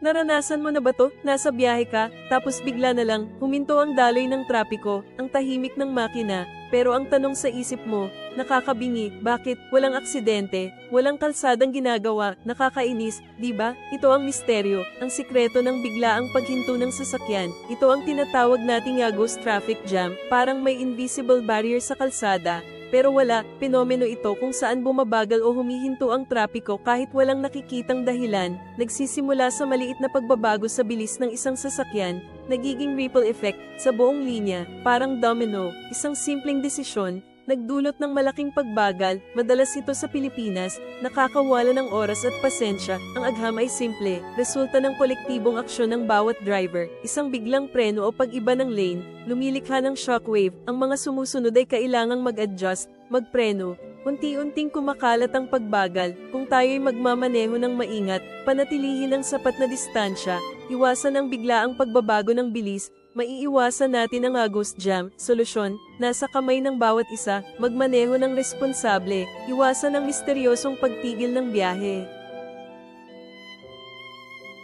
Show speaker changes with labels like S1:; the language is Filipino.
S1: Naranasan mo na ba to? Nasa biyahe ka, tapos bigla na lang, huminto ang daloy ng trapiko, ang tahimik ng makina, pero ang tanong sa isip mo, nakakabingi, bakit? Walang aksidente, walang kalsadang ginagawa, nakakainis, di ba? Ito ang misteryo, ang sikreto ng biglaang paghinto ng sasakyan. Ito ang tinatawag nating ghost traffic jam, parang may invisible barrier sa kalsada. Pero wala, pinomeno ito kung saan bumabagal o humihinto ang trapiko kahit walang nakikitang dahilan, nagsisimula sa maliit na pagbabago sa bilis ng isang sasakyan, nagiging ripple effect sa buong linya, parang domino, isang simpleng desisyon, nagdulot ng malaking pagbagal, madalas ito sa Pilipinas, nakakawala ng oras at pasensya, ang agham ay simple, resulta ng kolektibong aksyon ng bawat driver, isang biglang preno o pag-iba ng lane, lumilikha ng shockwave, ang mga sumusunod ay kailangang mag-adjust, magpreno, unti-unting kumakalat ang pagbagal, kung tayo'y magmamaneho ng maingat, panatilihin ang sapat na distansya, iwasan ang biglaang pagbabago ng bilis, maiiwasan natin ang ghost jam. Solusyon, nasa kamay ng bawat isa, magmaneho ng responsable, iwasan ang misteryosong pagtigil ng biyahe.